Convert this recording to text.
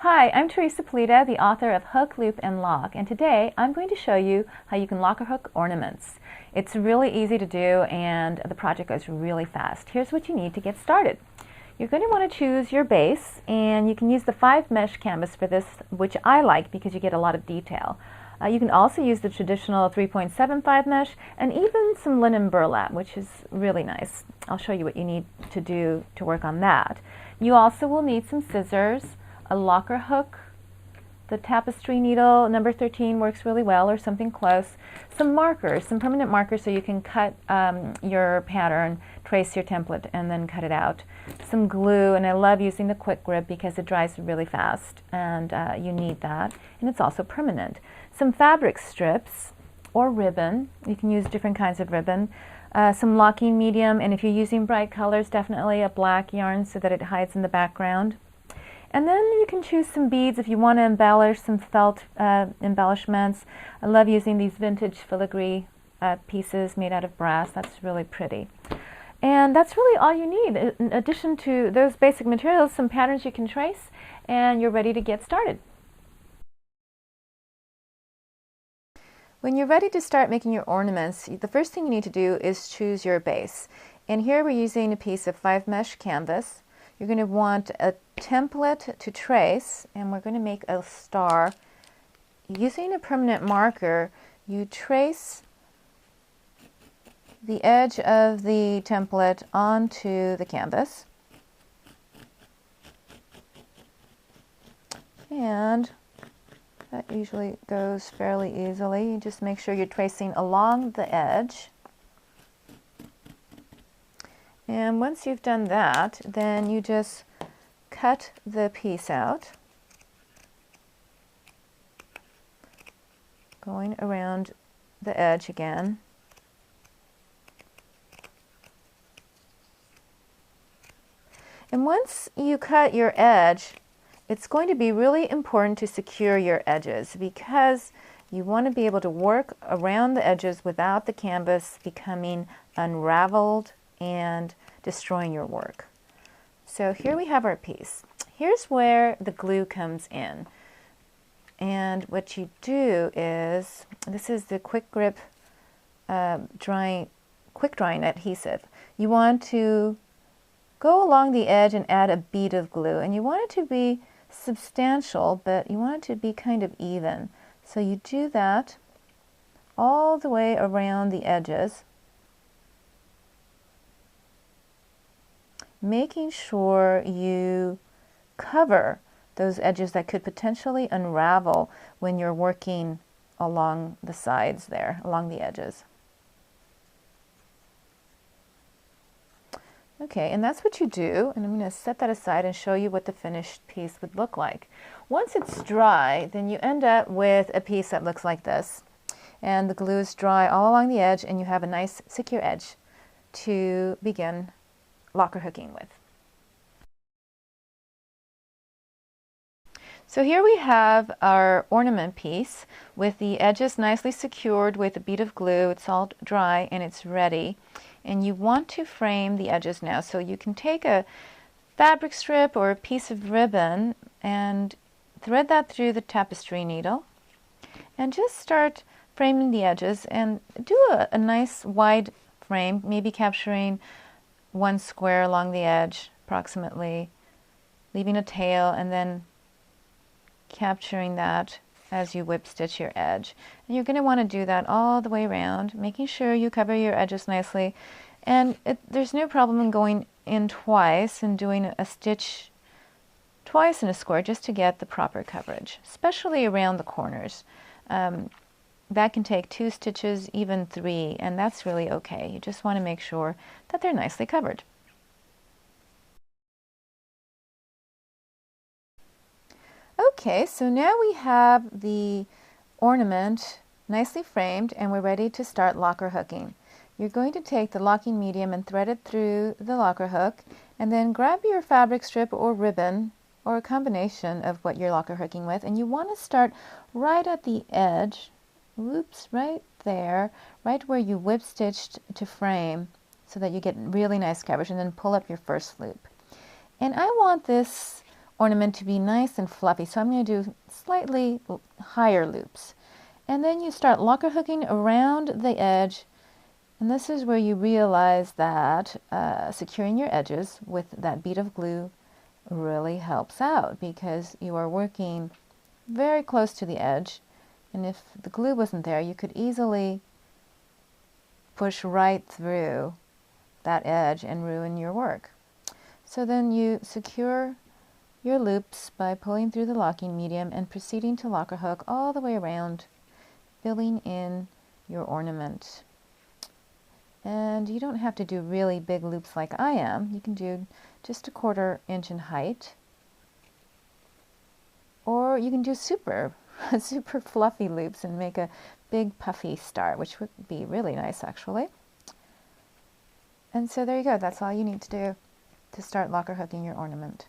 Hi, I'm Theresa Pulido, the author of Hook, Loop, and Lock, and today I'm going to show you how you can lock or hook ornaments. It's really easy to do and the project goes really fast. Here's what you need to get started. You're going to want to choose your base, and you can use the 5 mesh canvas for this, which I like because you get a lot of detail. You can also use the traditional 3.75 mesh and even some linen burlap, which is really nice. I'll show you what you need to do to work on that. You also will need some scissors, a locker hook, the tapestry needle number 13 works really well, or something close, some markers, some permanent markers so you can cut your pattern, trace your template, and then cut it out. Some glue, and I love using the quick grip because it dries really fast, and you need that, and it's also permanent. Some fabric strips or ribbon, you can use different kinds of ribbon, some locking medium, and if you're using bright colors, definitely a black yarn so that it hides in the background. And then you can choose some beads if you want to embellish, some felt embellishments. I love using these vintage filigree pieces made out of brass. That's really pretty. And that's really all you need. In addition to those basic materials, some patterns you can trace, and you're ready to get started. When you're ready to start making your ornaments, the first thing you need to do is choose your base. And here we're using a piece of 5 mesh canvas. You're going to want a template to trace, and we're going to make a star. Using a permanent marker, you trace the edge of the template onto the canvas. And that usually goes fairly easily. You just make sure you're tracing along the edge. And once you've done that, then you just cut the piece out, going around the edge again. And once you cut your edge, it's going to be really important to secure your edges because you want to be able to work around the edges without the canvas becoming unraveled and destroying your work. So here we have our piece. Here's where the glue comes in. And what you do is, this is the quick grip quick drying adhesive. You want to go along the edge and add a bead of glue, and you want it to be substantial, but you want it to be kind of even. So you do that all the way around the edges, making sure you cover those edges that could potentially unravel when you're working along the sides there, along the edges. Okay, and that's what you do, and I'm going to set that aside and show you what the finished piece would look like. Once it's dry, then you end up with a piece that looks like this. And the glue is dry all along the edge, and you have a nice secure edge to begin locker hooking with. So here we have our ornament piece with the edges nicely secured with a bead of glue. It's all dry and it's ready. And you want to frame the edges now. So you can take a fabric strip or a piece of ribbon and thread that through the tapestry needle and just start framing the edges, and do a nice wide frame, maybe capturing 1 square along the edge approximately, leaving a tail, and then capturing that as you whip stitch your edge. And you're going to want to do that all the way around, making sure you cover your edges nicely. And there's no problem in going in twice and doing a stitch twice in a square just to get the proper coverage, especially around the corners. That can take 2 stitches, even 3, and that's really okay. You just want to make sure that they're nicely covered. Okay, so now we have the ornament nicely framed and we're ready to start locker hooking. You're going to take the locking medium and thread it through the locker hook, and then grab your fabric strip or ribbon or a combination of what you're locker hooking with, and you want to start right at the edge, whoops, right there, right where you whip stitched to frame so that you get really nice coverage, and then pull up your first loop. And I want this ornament to be nice and fluffy, so I'm going to do slightly higher loops. And then you start locker hooking around the edge, and this is where you realize that securing your edges with that bead of glue really helps out, because you are working very close to the edge, and if the glue wasn't there, you could easily push right through that edge and ruin your work. So then you secure your loops by pulling through the locking medium and proceeding to locker hook all the way around, filling in your ornament. And you don't have to do really big loops like I am. You can do just 1/4 inch in height, or you can do super fluffy loops and make a big puffy star, which would be really nice actually. And so there you go. That's all you need to do to start locker hooking your ornament.